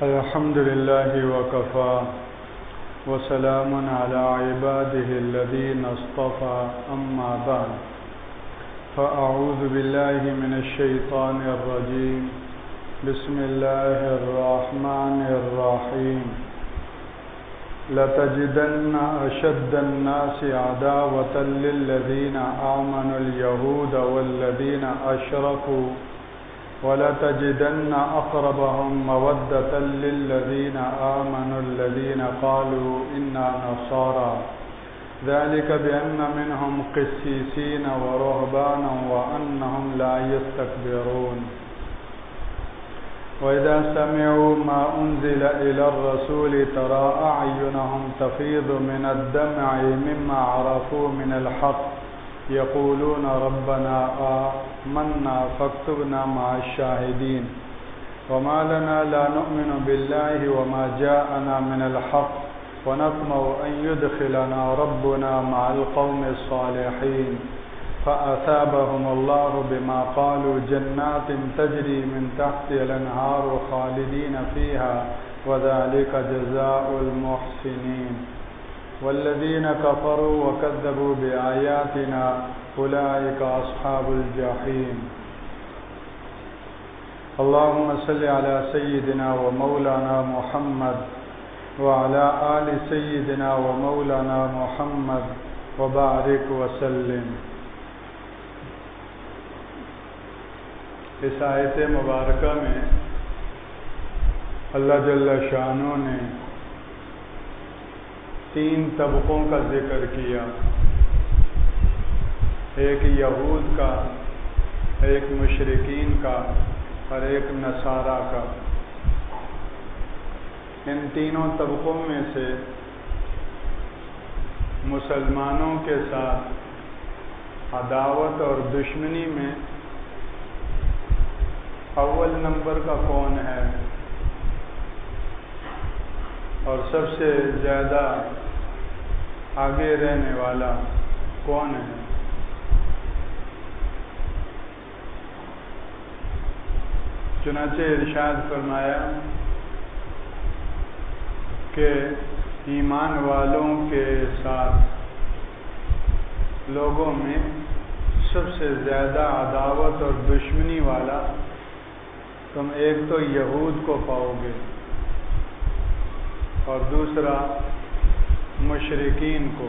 الحمد لله وكفى وسلام على عباده الذين اصطفى أما بعد فأعوذ بالله من الشيطان الرجيم بسم الله الرحمن الرحيم لتجدن أشد الناس عداوة للذين آمنوا اليهود والذين أشركوا ولتجدن أقربهم مودة للذين آمنوا الذين قالوا إنا نصارى ذلك بأن منهم قسيسين ورهبانا وأنهم لا يستكبرون وإذا سمعوا ما أنزل إلى الرسول ترى أعينهم تفيض من الدمع مما عرفوا من الحق يقولون ربنا آمنا فاكتبنا مع الشاهدين وما لنا لا نؤمن بالله وما جاءنا من الحق ونطمع أن يدخلنا ربنا مع القوم الصالحين فأثابهم الله بما قالوا جنات تجري من تحتها الأنهار خالدين فيها وذلك جزاء المحسنين والذين كفروا وكذبوا بآياتنا أولئك أصحاب الجحيم اللهم صل على سيدنا ومولانا محمد وعلى آل سيدنا ومولانا محمد وبارك وسلم. اس آیت مبارکہ میں اللہ جل شانہ نے تین طبقوں کا ذکر کیا، ایک یہود کا، ایک مشرکین کا اور ایک نصارہ کا۔ ان تینوں طبقوں میں سے مسلمانوں کے ساتھ عداوت اور دشمنی میں اول نمبر کا کون ہے اور سب سے زیادہ آگے رہنے والا کون ہے؟ چنانچہ ارشاد فرمایا کہ ایمان والوں کے ساتھ لوگوں میں سب سے زیادہ عداوت اور دشمنی والا تم ایک تو یہود کو پاؤ گے اور دوسرا مشرکین کو۔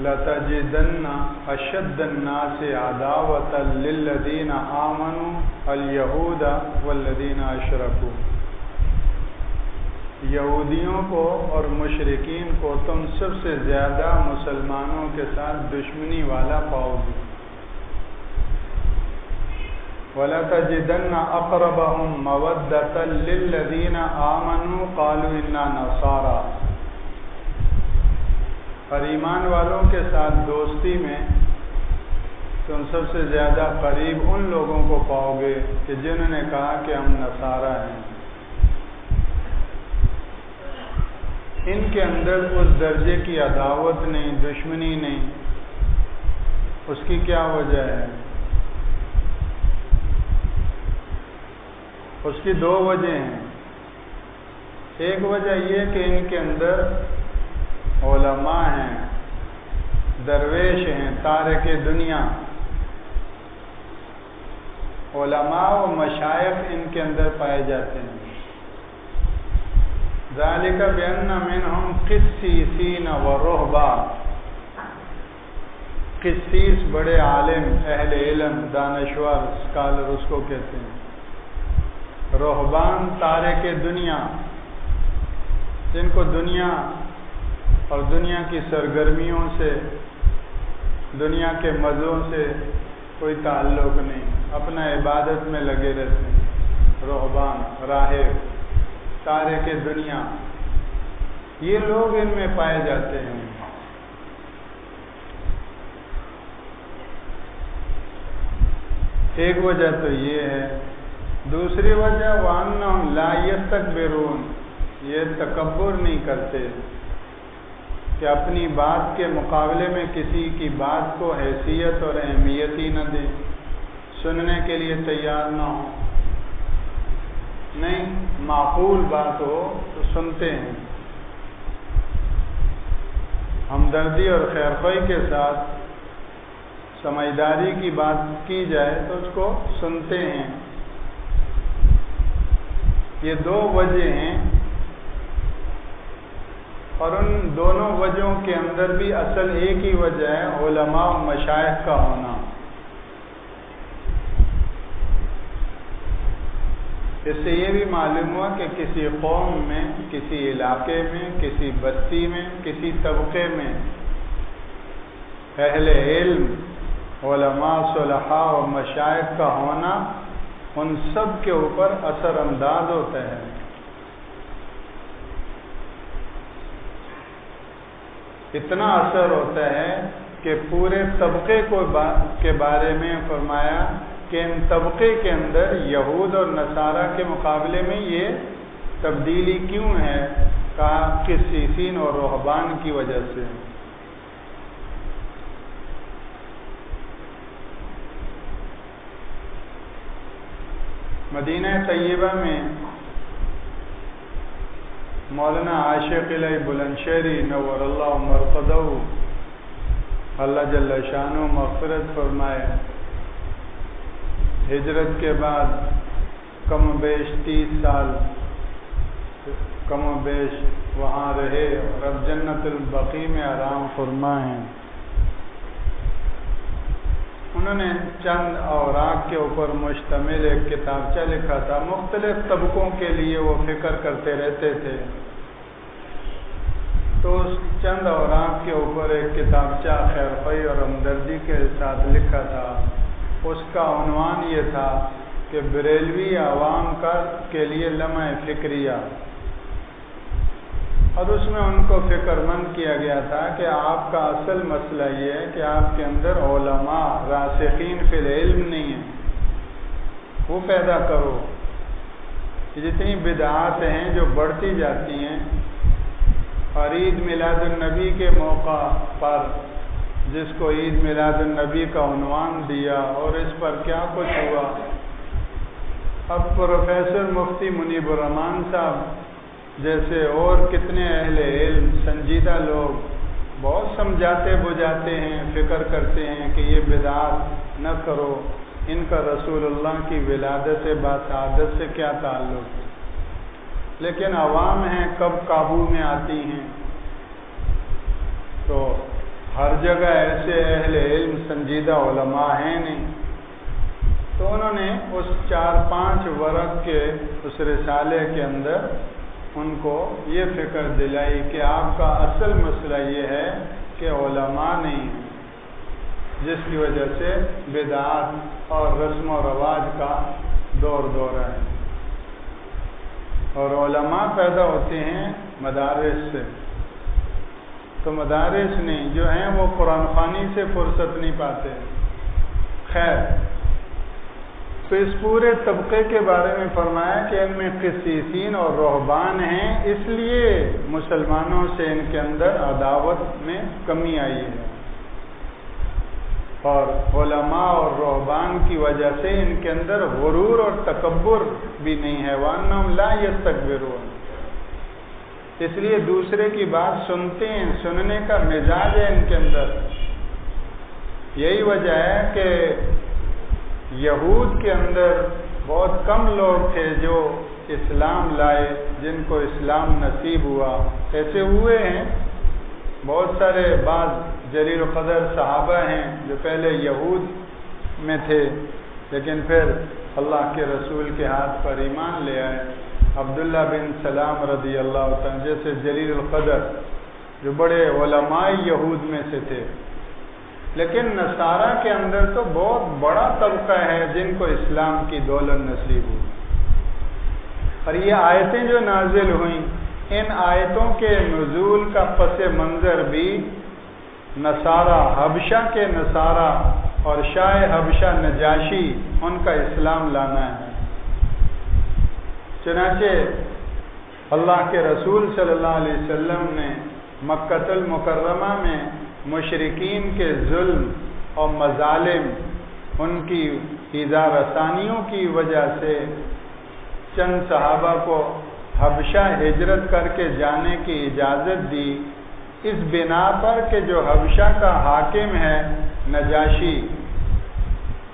لَتَجِدَنَّ أَشَدَّ النَّاسِ عَدَاوَةً لِلَّذِينَ آمَنُوا الْيَهُودَ وَالَّذِينَ أَشْرَكُوا، یہودیوں کو اور مشرکین کو تم سب سے زیادہ مسلمانوں کے ساتھ دشمنی والا پاؤ گے۔ وَلَتَجِدَنَّ أَقْرَبَهُمْ مَوَدَّةً لِلَّذِينَ آمَنُوا قَالُوا إِنَّا نَصَارَى، اور ایمان والوں کے ساتھ دوستی میں تم سب سے زیادہ قریب ان لوگوں کو پاؤ گے کہ جنہوں نے کہا کہ ہم نصارہ ہیں۔ ان کے اندر اس درجے کی عداوت نہیں، دشمنی نہیں۔ اس کی کیا وجہ ہے؟ اس کی دو وجہ ہیں۔ ایک وجہ یہ کہ ان کے اندر علماء ہیں، درویش ہیں، تارک دنیا، علماء و مشائخ ان کے اندر پائے جاتے ہیں۔ ذالک بأن منہم قسیسین و رہبان، قسیس بڑے عالم، اہل علم، دانشور، اسکالر اس کو کہتے ہیں۔ رہبان تارک دنیا، جن کو دنیا اور دنیا کی سرگرمیوں سے، دنیا کے مزوں سے کوئی تعلق نہیں، اپنا عبادت میں لگے رہتے ہیں۔ رہبان، راہب، تارک دنیا، یہ لوگ ان میں پائے جاتے ہیں۔ ایک وجہ تو یہ ہے۔ دوسری وجہ وَأَنَّهُمْ لَا يَسْتَكْبِرُونَ، یہ تکبر نہیں کرتے کہ اپنی بات کے مقابلے میں کسی کی بات کو حیثیت اور اہمیت ہی نہ دیں، سننے کے لیے تیار نہ ہوں۔ نہیں معقول بات ہو تو سنتے ہیں، ہمدردی اور خیرخواہی کے ساتھ سمجھداری کی بات کی جائے تو اس کو سنتے ہیں۔ یہ دو وجہ ہیں، اور ان دونوں وجہوں کے اندر بھی اصل ایک ہی وجہ ہے، علماء و مشائخ کا ہونا۔ اس سے یہ بھی معلوم ہوا کہ کسی قوم میں، کسی علاقے میں، کسی بستی میں، کسی طبقے میں اہل علم، علماء، صلحاء و مشائخ کا ہونا ان سب کے اوپر اثر انداز ہوتا ہے۔ اتنا اثر ہوتا ہے کہ پورے طبقے کے بارے میں فرمایا کہ ان طبقے کے اندر یہود اور نصارہ کے مقابلے میں یہ تبدیلی کیوں ہے؟ کہا قسیسین اور رہبان کی وجہ سے۔ مدینہ طیبہ میں مولانا عاشق الہی بلندشہری نور اللہ مرقدہ، اللہ جل شانہ مغفرت فرمائے، ہجرت کے بعد کم و بیش 30 سال کم و بیش وہاں رہے اور اب جنت البقیع میں آرام فرما ہیں۔ انہوں نے چند اوراق کے اوپر مشتمل ایک کتابچہ لکھا تھا، مختلف طبقوں کے لیے وہ فکر کرتے رہتے تھے۔ تو اس چند اوراق کے اوپر ایک کتابچہ خیرخواہی اور ہمدردی کے ساتھ لکھا تھا۔ اس کا عنوان یہ تھا کہ بریلوی عوام کے لیے لمحہ فکریہ، اور اس میں ان کو فکر مند کیا گیا تھا کہ آپ کا اصل مسئلہ یہ ہے کہ آپ کے اندر علماء راسخین فی العلم نہیں ہیں، وہ پیدا کرو۔ جتنی بدعات ہیں جو بڑھتی جاتی ہیں، اور عید میلاد النبی کے موقع پر جس کو عید میلاد النبی کا عنوان دیا اور اس پر کیا کچھ ہوا، اب پروفیسر مفتی منیب الرحمان صاحب جیسے اور کتنے اہل علم سنجیدہ لوگ بہت سمجھاتے بجھاتے ہیں، فکر کرتے ہیں کہ یہ بدعات نہ کرو، ان کا رسول اللہ کی ولادت باسعادت سے کیا تعلق، لیکن عوام ہیں کب قابو میں آتی ہیں۔ تو ہر جگہ ایسے اہل علم سنجیدہ علماء ہیں نہیں، تو انہوں نے اس 4-5 ورق کے اس رسالے کے اندر ان کو یہ فکر دلائی کہ آپ کا اصل مسئلہ یہ ہے کہ علماء نہیں ہیں، جس کی وجہ سے بدعات اور رسم و رواج کا دور ہے، اور علماء پیدا ہوتے ہیں مدارس سے، تو مدارس نہیں جو ہیں وہ قرآن خوانی سے فرصت نہیں پاتے۔ خیر، تو اس پورے طبقے کے بارے میں فرمایا کہ ان میں قسیسین اور رہبان ہیں، اس لیے مسلمانوں سے ان کے اندر عداوت میں کمی آئی ہے، اور علماء اور رہبان کی وجہ سے ان کے اندر غرور اور تکبر بھی نہیں ہے، وَأَنَّهُمْ لَا يَسْتَكْبِرُونَ، اس لیے دوسرے کی بات سنتے ہیں، سننے کا مزاج ہے ان کے اندر۔ یہی وجہ ہے کہ یہود کے اندر بہت کم لوگ تھے جو اسلام لائے، جن کو اسلام نصیب ہوا، ایسے ہوئے ہیں بہت سارے، بعض جلیل القدر صحابہ ہیں جو پہلے یہود میں تھے لیکن پھر اللہ کے رسول کے ہاتھ پر ایمان لے آئے، عبداللہ بن سلام رضی اللہ عنہ جیسے جلیل القدر جو بڑے علماء یہود میں سے تھے۔ لیکن نصارہ کے اندر تو بہت بڑا طبقہ ہے جن کو اسلام کی دولت نصیب ہوئی، اور یہ آیتیں جو نازل ہوئیں، ان آیتوں کے نزول کا پس منظر بھی نصارہ، حبشہ کے نصارہ اور شاہ حبشہ نجاشی، ان کا اسلام لانا ہے۔ چنانچہ اللہ کے رسول صلی اللہ علیہ وسلم نے مکہ المکرمہ میں مشرکین کے ظلم اور مظالم، ان کی ایذا رسانیوں کی وجہ سے چند صحابہ کو حبشہ ہجرت کر کے جانے کی اجازت دی، اس بنا پر کہ جو حبشہ کا حاکم ہے نجاشی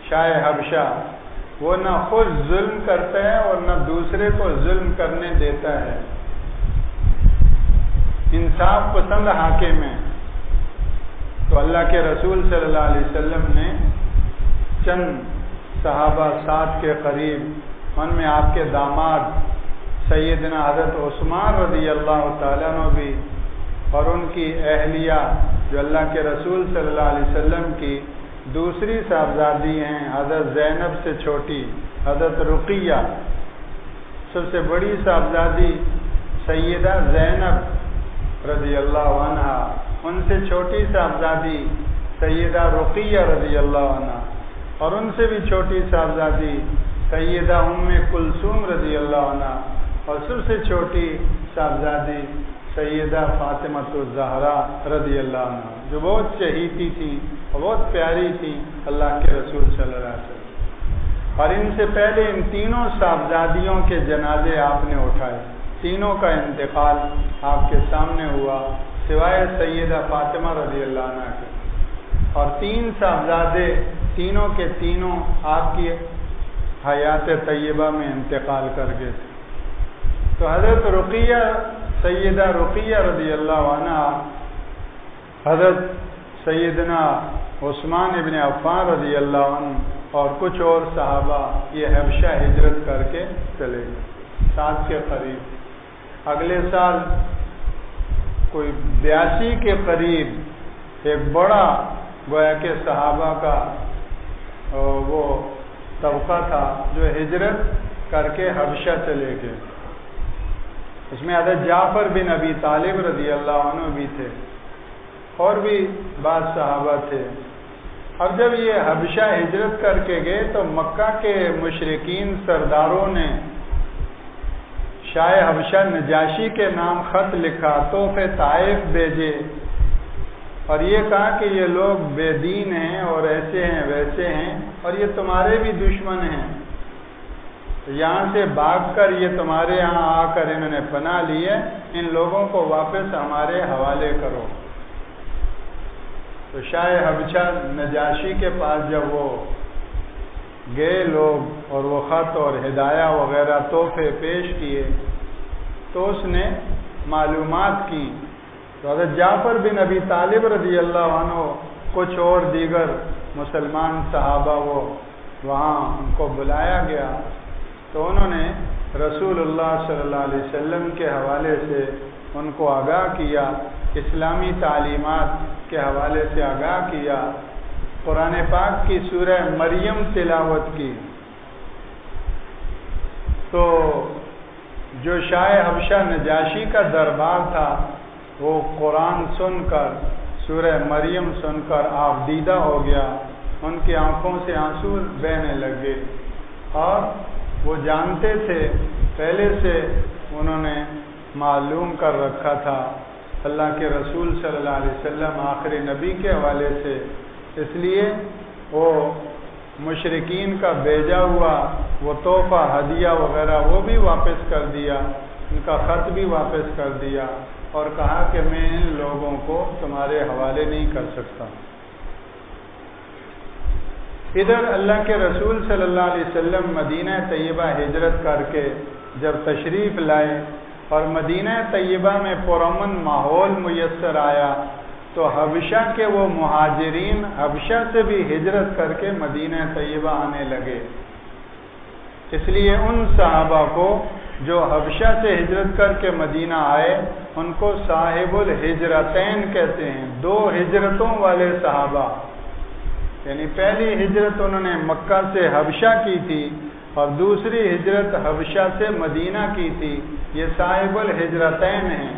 شاہ حبشہ، وہ نہ خود ظلم کرتا ہے اور نہ دوسرے کو ظلم کرنے دیتا ہے، انصاف پسند حاکم ہے۔ تو اللہ کے رسول صلی اللہ علیہ وسلم نے چند صحابہ 7 کے قریب، ان میں آپ کے داماد سیدنا حضرت عثمان رضی اللہ تعالیٰ عنہ بھی، اور ان کی اہلیہ جو اللہ کے رسول صلی اللہ علیہ وسلم کی دوسری صاحبزادی ہیں، حضرت زینب سے چھوٹی حضرت رقیہ، سب سے بڑی صاحبزادی سیدہ زینب رضی اللہ عنہا، ان سے چھوٹی صاحبزادی سیدہ رقیہ رضی اللہ عنہ، اور ان سے بھی چھوٹی صاحبزادی سیدہ ام کلثوم رضی اللہ عنہ، اور سب سے چھوٹی صاحبزادی سیدہ فاطمہ الزہرا رضی اللہ عنہ، جو بہت چہیتی تھی اور بہت پیاری تھی اللہ کے رسول صلی اللہ علیہ وسلم۔ اور ان سے پہلے ان تینوں صاحبزادیوں کے جنازے آپ نے اٹھائے، تینوں کا انتقال آپ کے سامنے ہوا سوائے سیدہ فاطمہ رضی اللہ عنہ کے، اور 3 صاحبزادے تینوں کے تینوں آپ کی حیات طیبہ میں انتقال کر گئے تھے۔ تو حضرت رقیہ، سیدہ رقیہ رضی اللہ عنہ، حضرت سیدنا عثمان ابن عفان رضی اللہ عنہ اور کچھ اور صحابہ یہ حبشہ ہجرت کر کے چلے گئے 7 کے قریب۔ اگلے سال کوئی 82 کے قریب ایک بڑا گویا کہ صحابہ کا وہ طبقہ تھا جو ہجرت کر کے حبشہ چلے گئے، اس میں حضرت جعفر بن ابی طالب رضی اللہ عنہ بھی تھے، اور بھی بعض صحابہ تھے۔ اب جب یہ حبشہ ہجرت کر کے گئے تو مکہ کے مشرکین سرداروں نے شاہ حبشہ نجاشی کے نام خط لکھا، تحفے طائف بھیجے، اور یہ کہا کہ یہ لوگ بے دین ہیں اور ایسے ہیں ویسے ہیں، اور یہ تمہارے بھی دشمن ہیں، یہاں سے بھاگ کر یہ تمہارے یہاں آ کر انہوں نے پناہ لی ہے، ان لوگوں کو واپس ہمارے حوالے کرو۔ تو شاہ حبشہ نجاشی کے پاس جب وہ گئے لوگ اور وہ خط اور ہدایہ وغیرہ تحفے پیش کیے تو اس نے معلومات کی، تو حضرت جعفر بن ابی طالب رضی اللہ عنہ کچھ اور دیگر مسلمان صحابہ وہ وہاں ان کو بلایا گیا، تو انہوں نے رسول اللہ صلی اللہ علیہ وسلم کے حوالے سے ان کو آگاہ کیا، اسلامی تعلیمات کے حوالے سے آگاہ کیا، قرآن پاک کی سورہ مریم تلاوت کی۔ تو جو شاہ حبشہ نجاشی کا دربار تھا وہ قرآن سن کر، سورہ مریم سن کر آپ دیدہ ہو گیا، ان کی آنکھوں سے آنسو بہنے لگے، اور وہ جانتے تھے پہلے سے انہوں نے معلوم کر رکھا تھا اللہ کے رسول صلی اللہ علیہ وسلم آخری نبی کے حوالے سے، اس لیے وہ مشرکین کا بھیجا ہوا وہ تحفہ ہدیہ وغیرہ وہ بھی واپس کر دیا، ان کا خط بھی واپس کر دیا، اور کہا کہ میں ان لوگوں کو تمہارے حوالے نہیں کر سکتا۔ ادھر اللہ کے رسول صلی اللہ علیہ وسلم مدینہ طیبہ ہجرت کر کے جب تشریف لائے اور مدینہ طیبہ میں پرامن ماحول میسر آیا تو حبشہ کے وہ مہاجرین حبشہ سے بھی ہجرت کر کے مدینہ طیبہ آنے لگے، اس لیے ان صحابہ کو جو حبشہ سے ہجرت کر کے مدینہ آئے ان کو صاحب الہجرتین کہتے ہیں، 2 ہجرتوں والے صحابہ، یعنی پہلی ہجرت انہوں نے مکہ سے حبشہ کی تھی اور دوسری ہجرت حبشہ سے مدینہ کی تھی، یہ صاحب الہجرتین ہیں،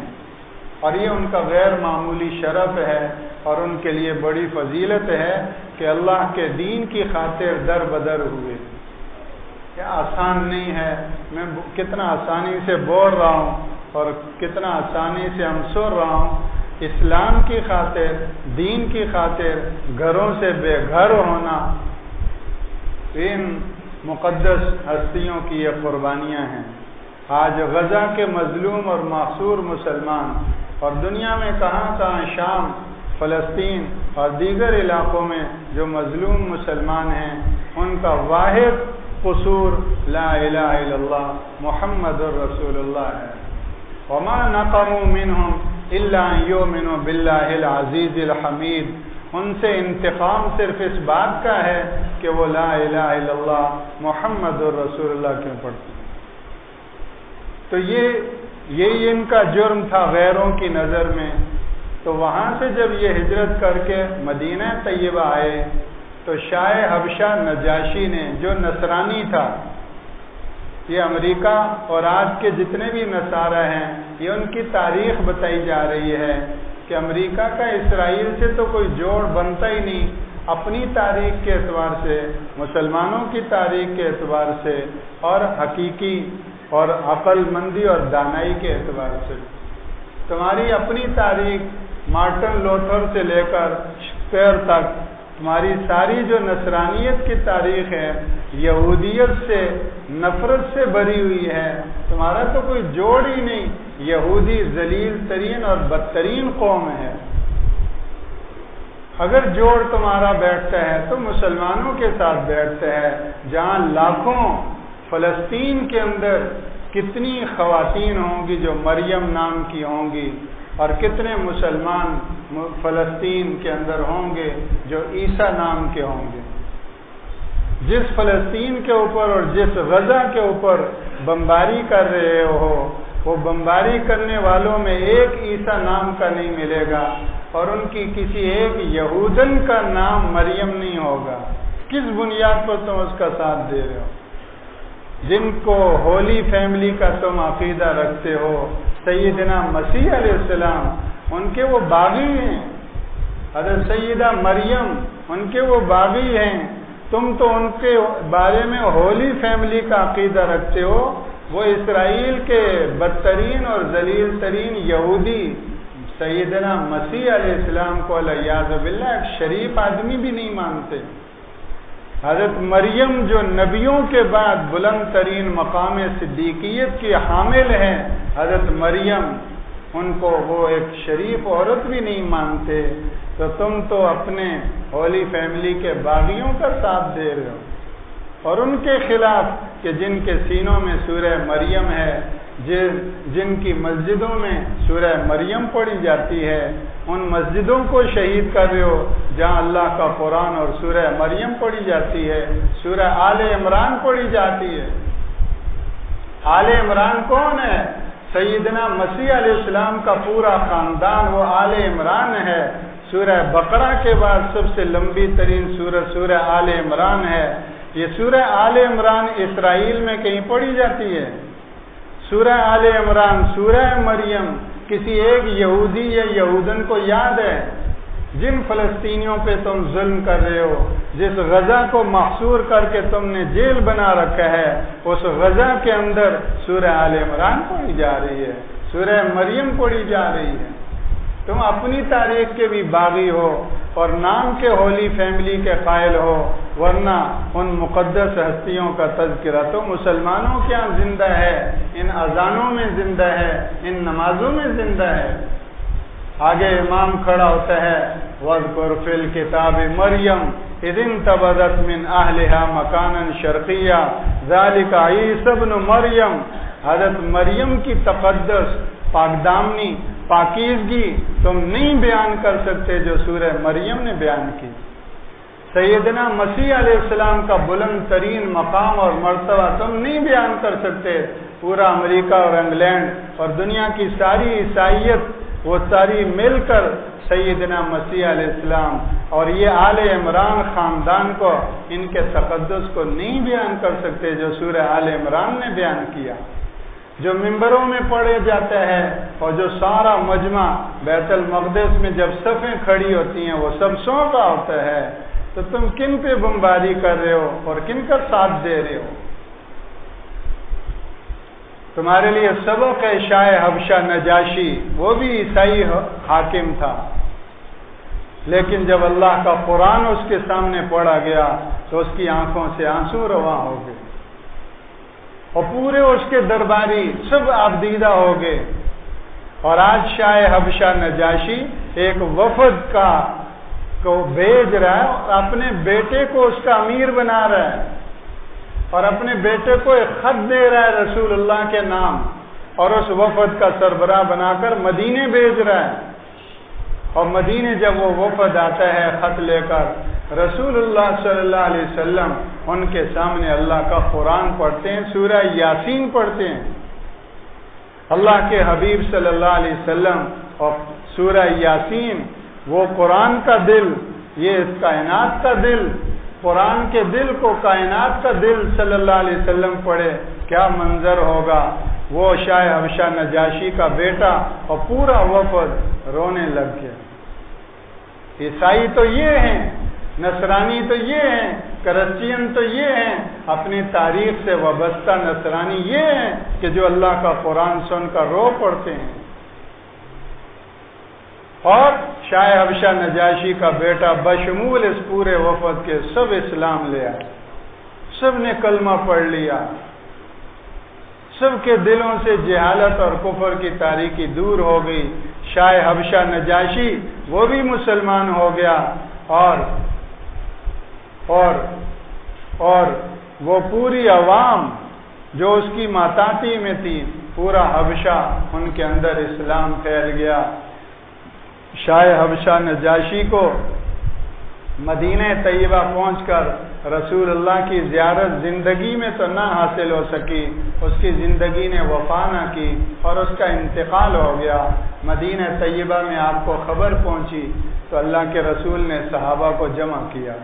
اور یہ ان کا غیر معمولی شرف ہے اور ان کے لیے بڑی فضیلت ہے کہ اللہ کے دین کی خاطر در بدر ہوئے۔ یہ آسان نہیں ہے، میں کتنا آسانی سے بول رہا ہوں اور کتنا آسانی سے ہم سن رہا ہوں، اسلام کی خاطر، دین کی خاطر گھروں سے بے گھر ہونا، ان مقدس ہستیوں کی یہ قربانیاں ہیں۔ آج غزہ کے مظلوم اور محصور مسلمان اور دنیا میں کہاں شام، فلسطین اور دیگر علاقوں میں جو مظلوم مسلمان ہیں، ان کا واحد قصور لا الہ الا اللہ محمد الرسول اللہ ہے۔ وما نقموا منهم الا ان يؤمنوا باللہ العزیز الحمید۔ ان سے انتقام صرف اس بات کا ہے کہ وہ لا الہ الا اللہ محمد الرسول اللہ کیوں پڑھتے ہیں۔ تو یہی ان کا جرم تھا غیروں کی نظر میں۔ تو وہاں سے جب یہ ہجرت کر کے مدینہ طیبہ آئے تو شاہ حبشہ نجاشی نے، جو نصرانی تھا، یہ امریکہ اور آج کے جتنے بھی نصارہ ہیں، یہ ان کی تاریخ بتائی جا رہی ہے کہ امریکہ کا اسرائیل سے تو کوئی جوڑ بنتا ہی نہیں، اپنی تاریخ کے اعتبار سے، مسلمانوں کی تاریخ کے اعتبار سے، اور حقیقی اور عقل مندی اور دانائی کے اعتبار سے۔ تمہاری اپنی تاریخ مارٹن لوتھر سے لے کر شکسپیئر تک، تمہاری ساری جو نصرانیت کی تاریخ ہے، یہودیت سے نفرت سے بری ہوئی ہے، تمہارا تو کوئی جوڑ ہی نہیں۔ یہودی ذلیل ترین اور بدترین قوم ہے۔ اگر جوڑ تمہارا بیٹھتا ہے تو مسلمانوں کے ساتھ بیٹھتا ہے، جہاں لاکھوں فلسطین کے اندر کتنی خواتین ہوں گی جو مریم نام کی ہوں گی، اور کتنے مسلمان فلسطین کے اندر ہوں گے جو عیسیٰ نام کے ہوں گے۔ جس فلسطین کے اوپر اور جس غزہ کے اوپر بمباری کر رہے ہو، وہ بمباری کرنے والوں میں ایک عیسیٰ نام کا نہیں ملے گا، اور ان کی کسی ایک یہودن کا نام مریم نہیں ہوگا۔ کس بنیاد پر تم اس کا ساتھ دے رہے ہو؟ جن کو ہولی فیملی کا تم عقیدہ رکھتے ہو، سیدنا مسیح علیہ السلام، ان کے وہ باغی ہیں، حضرت سیدہ مریم ان کے وہ باغی ہیں، تم تو ان کے بارے میں ہولی فیملی کا عقیدہ رکھتے ہو۔ وہ اسرائیل کے بدترین اور ذلیل ترین یہودی سیدنا مسیح علیہ السلام کو علیہ باللہ ایک شریف آدمی بھی نہیں مانتے۔ حضرت مریم جو نبیوں کے بعد بلند ترین مقام صدیقیت کی حامل ہیں، حضرت مریم، ان کو وہ ایک شریف عورت بھی نہیں مانتے، تو تم تو اپنے ہولی فیملی کے باغیوں کا ساتھ دے رہے ہو، اور ان کے خلاف کہ جن کے سینوں میں سورہ مریم ہے، جن کی مسجدوں میں سورہ مریم پڑھی جاتی ہے، ان مسجدوں کو شہید کر رہے ہو جہاں اللہ کا قرآن اور سورہ مریم پڑھی جاتی ہے، سورہ آل عمران پڑھی جاتی ہے۔ آل عمران کون ہے؟ سیدنا مسیح علیہ السلام کا پورا خاندان وہ آل عمران ہے۔ سورہ بقرہ کے بعد سب سے لمبی ترین سورہ آل عمران ہے۔ یہ سورہ آل عمران اسرائیل میں کہیں پڑھی جاتی ہے؟ سورہ آل عمران، سورہ مریم کسی ایک یہودی یا یہودن کو یاد ہے؟ جن فلسطینیوں پہ تم ظلم کر رہے ہو، جس غزہ کو محصور کر کے تم نے جیل بنا رکھا ہے، اس غزہ کے اندر سورہ آل عمران پڑھی جا رہی ہے، سورہ مریم پڑھی جا رہی ہے۔ تم اپنی تاریخ کے بھی باغی ہو اور نام کے ہولی فیملی کے قائل ہو، ورنہ ان مقدس ہستیوں کا تذکرہ تو مسلمانوں کے یہاں زندہ ہے، ان اذانوں میں زندہ ہے، ان نمازوں میں زندہ ہے۔ آگے امام کھڑا ہوتا ہے، وَاذْكُرْ فِي الْكِتَابِ مَرْيَمَ إِذِ انتَبَذَتْ مِنْ أَهْلِهَا مَكَانًا شَرْقِيًّا ذَلِكَ عِيسَى ابْنُ مَرْيَمَ۔ حضرت مریم کی تقدس، پاکدامنی، پاکیزگی تم نہیں بیان کر سکتے جو سورہ مریم نے بیان کی۔ سیدنا مسیح علیہ السلام کا بلند ترین مقام اور مرتبہ تم نہیں بیان کر سکتے۔ پورا امریکہ اور انگلینڈ اور دنیا کی ساری عیسائیت وہ ساری مل کر سیدنا مسیح علیہ السلام اور یہ آل عمران خاندان کو، ان کے تقدس کو نہیں بیان کر سکتے جو سورہ آل عمران نے بیان کیا، جو ممبروں میں پڑھے جاتا ہے، اور جو سارا مجمع بیت المقدس میں جب صفیں کھڑی ہوتی ہیں وہ سب سونپا ہوتا ہے۔ تو تم کن پہ بمباری کر رہے ہو اور کن کا ساتھ دے رہے ہو؟ تمہارے لیے سبق ہے شاہ حبشہ نجاشی، وہ بھی عیسائی حاکم تھا، لیکن جب اللہ کا قرآن اس کے سامنے پڑھا گیا تو اس کی آنکھوں سے آنسو رواں ہو گئے اور پورے اس کے درباری سب آبدیدہ ہو گئے. اور آج شاہ حبشہ نجاشی ایک وفد کو بھیج رہا ہے اور اپنے بیٹے کو اس کا امیر بنا رہا ہے اور اپنے بیٹے کو ایک خط دے رہا ہے رسول اللہ کے نام اور اس وفد کا سربراہ بنا کر مدینے بھیج رہا ہے. اور مدینے جب وہ وفد آتا ہے خط لے کر رسول اللہ صلی اللہ علیہ وسلم ان کے سامنے اللہ کا قرآن پڑھتے ہیں, سورہ یاسین پڑھتے ہیں. اللہ کے حبیب صلی اللہ علیہ وسلم اور سورہ یاسین وہ قرآن کا دل, یہ اس کائنات کا دل, قرآن کے دل کو کائنات کا دل صلی اللہ علیہ وسلم پڑھے, کیا منظر ہوگا. وہ شاہ حبشہ نجاشی کا بیٹا اور پورا وفد رونے لگ گیا. عیسائی تو یہ ہیں, نصرانی تو یہ ہیں, کرسچین تو یہ ہیں, اپنی تاریخ سے وابستہ نصرانی یہ ہیں کہ جو اللہ کا قرآن سن کر رو پڑتے ہیں. اور شاہ حبشہ نجاشی کا بیٹا بشمول اس پورے وفد کے سب اسلام لے آئے, سب نے کلمہ پڑھ لیا, سب کے دلوں سے جہالت اور کفر کی تاریکی دور ہو گئی. شاہ حبشہ نجاشی وہ بھی مسلمان ہو گیا اور وہ پوری عوام جو اس کی ماتاتی میں تھی, پورا حبشہ ان کے اندر اسلام پھیل گیا. شاہ حبشہ نجاشی کو مدینہ طیبہ پہنچ کر رسول اللہ کی زیارت زندگی میں تو نہ حاصل ہو سکی, اس کی زندگی نے وفا نہ کی اور اس کا انتقال ہو گیا. مدینہ طیبہ میں آپ کو خبر پہنچی تو اللہ کے رسول نے صحابہ کو جمع کیا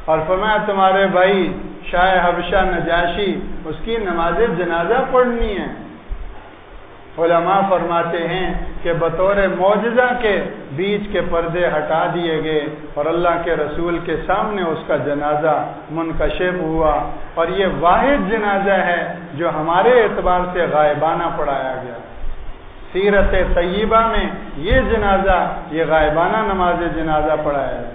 اور فرمایا تمہارے بھائی شاہ حبشہ نجاشی اس کی نماز جنازہ پڑھنی ہے. علماء فرماتے ہیں کہ بطور معجزہ کے بیچ کے پردے ہٹا دیے گئے اور اللہ کے رسول کے سامنے اس کا جنازہ منکشف ہوا. اور یہ واحد جنازہ ہے جو ہمارے اعتبار سے غائبانہ پڑھایا گیا. سیرت طیبہ میں یہ جنازہ, یہ غائبانہ نماز جنازہ پڑھایا ہے.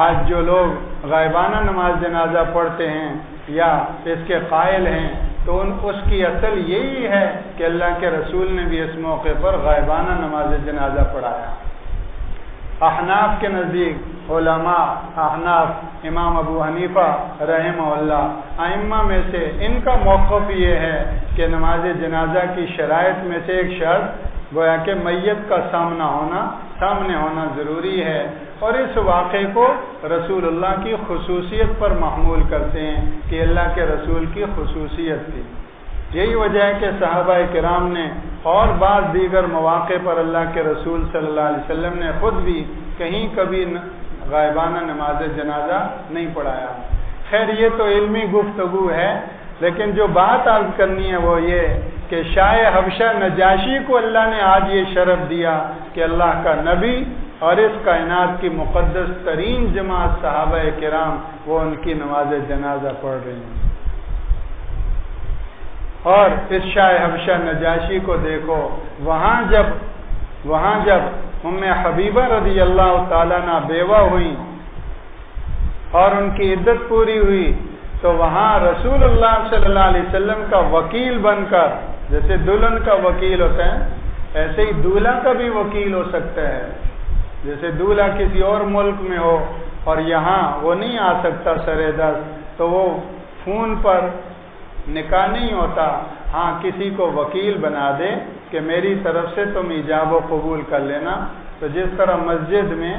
آج جو لوگ غائبانہ نماز جنازہ پڑھتے ہیں یا اس کے قائل ہیں تو اس کی اصل یہی ہے کہ اللہ کے رسول نے بھی اس موقع پر غائبانہ نماز جنازہ پڑھایا. احناف کے نزدیک علماء احناف امام ابو حنیفہ رحمہ اللہ ائمہ میں سے ان کا موقف یہ ہے کہ نماز جنازہ کی شرائط میں سے ایک شرط گویا کہ میت کا سامنے ہونا ضروری ہے اور اس واقعے کو رسول اللہ کی خصوصیت پر محمول کرتے ہیں کہ اللہ کے رسول کی خصوصیت تھی. یہی وجہ ہے کہ صحابہ کرام نے اور بعض دیگر مواقع پر اللہ کے رسول صلی اللہ علیہ وسلم نے خود بھی کہیں کبھی غائبانہ نماز جنازہ نہیں پڑھایا. خیر یہ تو علمی گفتگو ہے, لیکن جو بات عرض کرنی ہے وہ یہ کہ شاہ حبشہ نجاشی کو اللہ نے آج یہ شرف دیا کہ اللہ کا نبی اور اس کائنات کی مقدس ترین جماعت صحابہ کرام وہ ان کی نماز جنازہ پڑھ رہی ہیں. اور اس شاہ حبشہ نجاشی کو دیکھو, وہاں جب ام حبیبہ رضی اللہ تعالیٰ عنہ بیوہ ہوئی اور ان کی عدت پوری ہوئی تو وہاں رسول اللہ صلی اللہ علیہ وسلم کا وکیل بن کر, جیسے دلہن کا وکیل ہوتا ہے ایسے ہی دولہا کا بھی وکیل ہو سکتا ہے. جیسے دولہا کسی اور ملک میں ہو اور یہاں وہ نہیں آ سکتا سرے دست تو وہ فون پر نکاح نہیں ہوتا, ہاں کسی کو وکیل بنا دے کہ میری طرف سے تم ایجاب و قبول کر لینا. تو جس طرح مسجد میں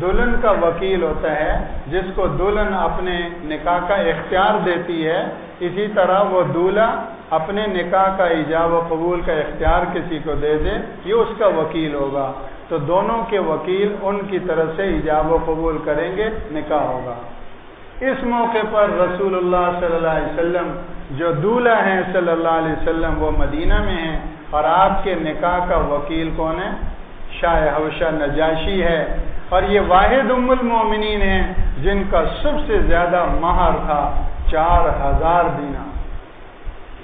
دلہن کا وکیل ہوتا ہے جس کو دلہن اپنے نکاح کا اختیار دیتی ہے, اسی طرح وہ دولہا اپنے نکاح کا ایجاب و قبول کا اختیار کسی کو دے دے, یہ اس کا وکیل ہوگا. تو دونوں کے وکیل ان کی طرف سے ایجاب و قبول کریں گے, نکاح ہوگا. اس موقع پر رسول اللہ صلی اللہ علیہ وسلم جو دولہا ہیں صلی اللہ علیہ وسلم وہ مدینہ میں ہیں اور آپ کے نکاح کا وکیل کون ہے؟ شاہ حبشہ نجاشی ہے. اور یہ واحد ام المومنین ہیں جن کا سب سے زیادہ مہر تھا 4000 دینار.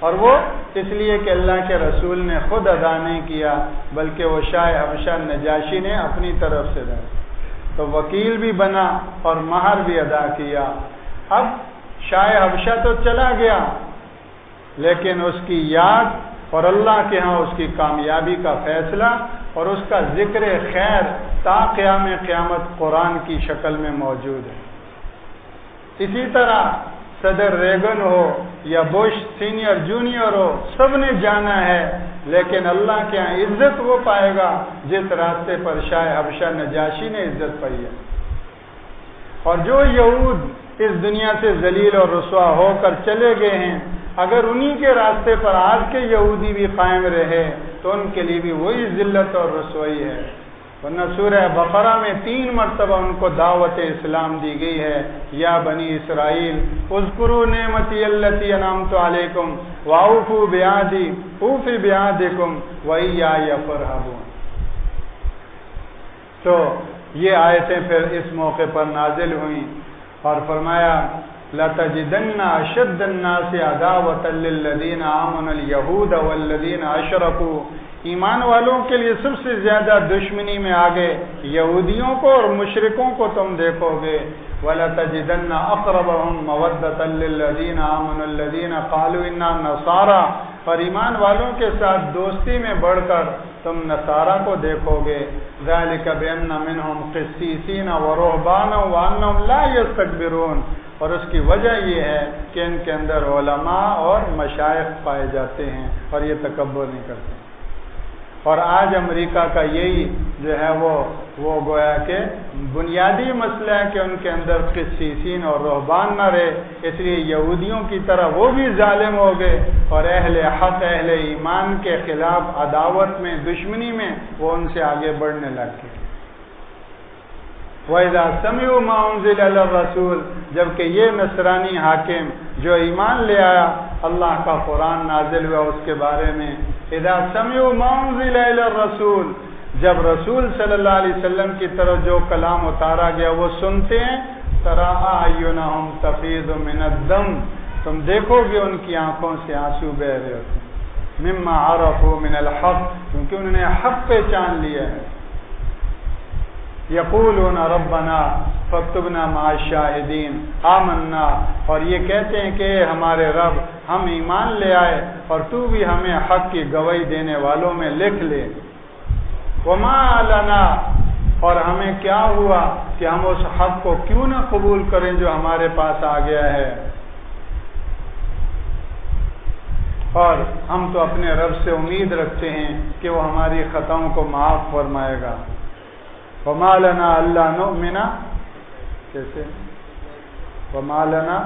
اور وہ اس لیے کہ اللہ کے رسول نے خود ادا نہیں کیا، بلکہ وہ شاہ حبشہ نجاشی نے اپنی طرف سے ادا کیا، تو وکیل بھی بنا اور مہر بھی ادا کیا۔ اب شاہ حبشہ تو چلا گیا، لیکن اس کی یاد اور اللہ کے ہاں اس کی کامیابی کا فیصلہ اور اس کا ذکر خیر تا قیام قیامت قرآن کی شکل میں موجود ہے۔ اسی طرح صدر ریگن ہو یا بش سینئر جونیئر ہو، سب نے جانا ہے، لیکن اللہ کے ہاں عزت وہ پائے گا جس راستے پر شاہ حبشہ نجاشی نے عزت پائی ہے۔ اور جو یہود اس دنیا سے ذلیل اور رسوا ہو کر چلے گئے ہیں، اگر انہی کے راستے پر آج کے یہودی بھی قائم رہے تو ان کے لیے بھی وہی ذلت اور رسوائی ہے۔ ورنہ سورہ بقرہ میں 3 مرتبہ ان کو دعوت اسلام دی گئی ہے، یا بنی اسرائیل اذکروا نعمتی التی انعمت علیکم واوفوا بعہدی اوف بعہدکم وایای فارہبون۔ تو یہ آیتیں پھر اس موقع پر نازل ہوئیں اور فرمایا لَتَجِدَنَّ أَشَدَّ النَّاسِ عَدَاوَةً لِلَّذِينَ آمَنُوا الْيَهُودَ وَالَّذِينَ أَشْرَكُوا، ایمان والوں کے لیے سب سے زیادہ دشمنی میں آگے یہودیوں کو اور مشرکوں کو تم دیکھو گے۔ وَلَتَجِدَنَّ أَقْرَبَهُمْ مَوَدَّةً لِلَّذِينَ آمَنُوا الَّذِينَ قَالُوا إِنَّا نَصَارَىٰ، اور ایمان والوں کے ساتھ دوستی میں بڑھ کر تم نصارہ کو دیکھو گے۔ ذَلِكَ بِأَنَّ مِنْهُمْ قِسِّيسِينَ وَرُهْبَانًا وَأَنَّهُمْ لَا يَسْتَكْبِرُونَ، اور اس کی وجہ یہ ہے کہ ان کے اندر علماء اور مشائخ پائے جاتے ہیں اور یہ تکبر نہیں کرتے۔ اور آج امریکہ کا یہی جو ہے وہ گویا کہ بنیادی مسئلہ ہے کہ ان کے اندر قسیسین اور رہبان نہ رہے، اس لیے یہودیوں کی طرح وہ بھی ظالم ہو گئے اور اہل حق اہل ایمان کے خلاف عداوت میں دشمنی میں وہ ان سے آگے بڑھنے لگ گئے۔ وَإِذَا سَمِعُوا مَا أُنزِلَ إِلَى الرَّسُولِ، جبکہ یہ نصرانی حاکم جو ایمان لے آیا، اللہ کا قرآن نازل ہوا اس کے بارے میں، اِذَا سَمِعُوا مَا أُنزِلَ إِلَى الرَّسُولِ، جب رسول صلی اللہ علیہ وسلم کی طرف جو کلام اتارا گیا وہ سنتے ہیں، تَرَىٰ أَعْيُنَهُمْ تَفِيضُ مِنَ الدَّمْعِ، تم دیکھو گے ان کی آنکھوں سے آنسو بہ رہے ہوتے ہیں، مِمَّا عَرَفُوا مِنَ الْحَقِّ، کیونکہ انہوں نے حق پہچان لیا ہے۔ یقولون ربنا فاکتبنا مع الشاہدین آمنا، اور یہ کہتے ہیں کہ ہمارے رب ہم ایمان لے آئے اور تو بھی ہمیں حق کی گواہی دینے والوں میں لکھ لے۔ وما لنا، اور ہمیں کیا ہوا کہ ہم اس حق کو کیوں نہ قبول کریں جو ہمارے پاس آ گیا ہے، اور ہم تو اپنے رب سے امید رکھتے ہیں کہ وہ ہماری خطاؤں کو معاف فرمائے گا۔ وما لنا الا نؤمن، کیسے وما لنا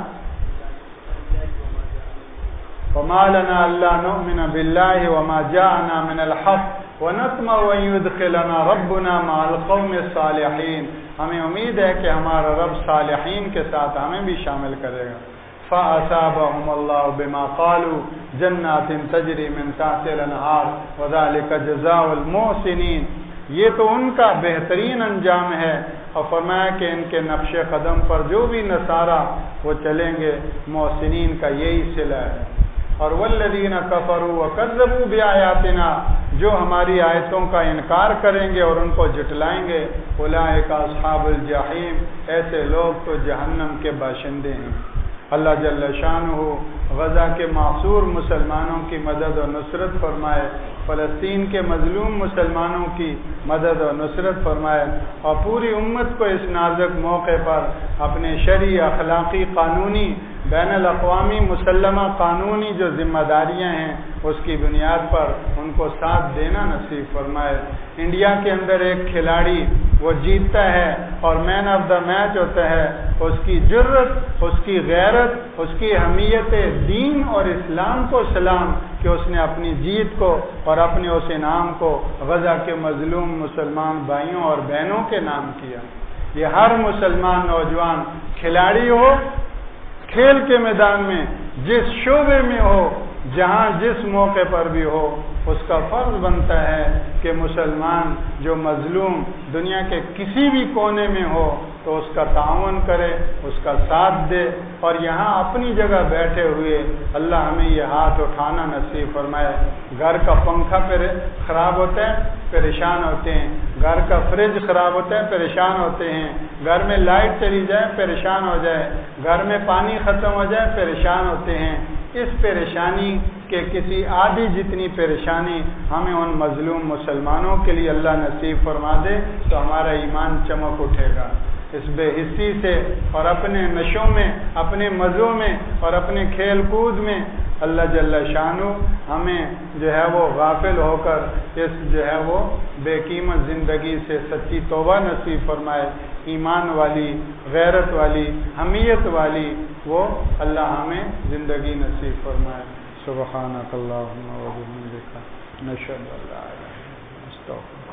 الا نؤمن بالله وما جاءنا من الحق ونطمع ان يدخلنا ربنا مع القوم الصالحين، ہمیں امید ہے کہ ہمارا رب صالحین کے ساتھ ہمیں بھی شامل کرے گا۔ فَأَصَابَهُمُ اللَّهُ بِمَا قَالُوا جَنَّاتٍ تَجْرِي مِن تَحْتِهَا الْأَنْهَارُ وَذَلِكَ جَزَاءُ الْمُحْسِنِينَ، یہ تو ان کا بہترین انجام ہے۔ اور فرمایا کہ ان کے نقش قدم پر جو بھی نصارہ وہ چلیں گے، محسنین کا یہی صلہ ہے۔ اور والذین کفروا وکذبوا بآیاتنا، جو ہماری آیتوں کا انکار کریں گے اور ان کو جھٹلائیں گے، اولئک اصحاب الجحیم، ایسے لوگ تو جہنم کے باشندے ہیں۔ اللہ جل شانہ غزہ کے معصور مسلمانوں کی مدد و نصرت فرمائے، فلسطین کے مظلوم مسلمانوں کی مدد و نصرت فرمائے، اور پوری امت کو اس نازک موقع پر اپنے شرعی اخلاقی قانونی بین الاقوامی مسلمہ قانونی جو ذمہ داریاں ہیں اس کی بنیاد پر ان کو ساتھ دینا نصیب فرمائے۔ انڈیا کے اندر ایک کھلاڑی وہ جیتتا ہے اور مین آف دا میچ ہوتا ہے، اس کی جرت، اس کی غیرت، اس کی اہمیت دین اور اسلام کو سلام کہ اس نے اپنی جیت کو اور اپنے اس انعام کو غزہ کے مظلوم مسلمان بھائیوں اور بہنوں کے نام کیا۔ یہ ہر مسلمان نوجوان کھلاڑی ہو، کھیل کے میدان میں جس شعبے میں ہو، جہاں جس موقع پر بھی ہو اس کا فرض بنتا ہے کہ مسلمان جو مظلوم دنیا کے کسی بھی کونے میں ہو تو اس کا تعاون کرے، اس کا ساتھ دے، اور یہاں اپنی جگہ بیٹھے ہوئے اللہ ہمیں یہ ہاتھ اٹھانا نصیب فرمائے۔ گھر کا پنکھا خراب ہوتا ہے پریشان ہوتے ہیں، گھر کا فریج خراب ہوتا ہے پریشان ہوتے ہیں، گھر میں لائٹ چلی جائے پریشان ہو جائے، گھر میں پانی ختم ہو جائے پریشان ہوتے ہیں۔ اس پریشانی کے کسی آدھی جتنی پریشانی ہمیں ان مظلوم مسلمانوں کے لیے اللہ نصیب فرما دے تو ہمارا ایمان چمک اٹھے گا۔ اس بے حسی سے اور اپنے نشوں میں، اپنے مزوں میں اور اپنے کھیل کود میں اللہ جل شانہ ہمیں جو ہے وہ غافل ہو کر اس جو ہے وہ بے قیمت زندگی سے سچی توبہ نصیب فرمائے۔ ایمان والی، غیرت والی، حمیت والی وہ اللہ ہمیں زندگی نصیب فرمائے۔ سبحانک اللہم و بحمدک، نشہد ان لا الہ الا انت، نستغفرک۔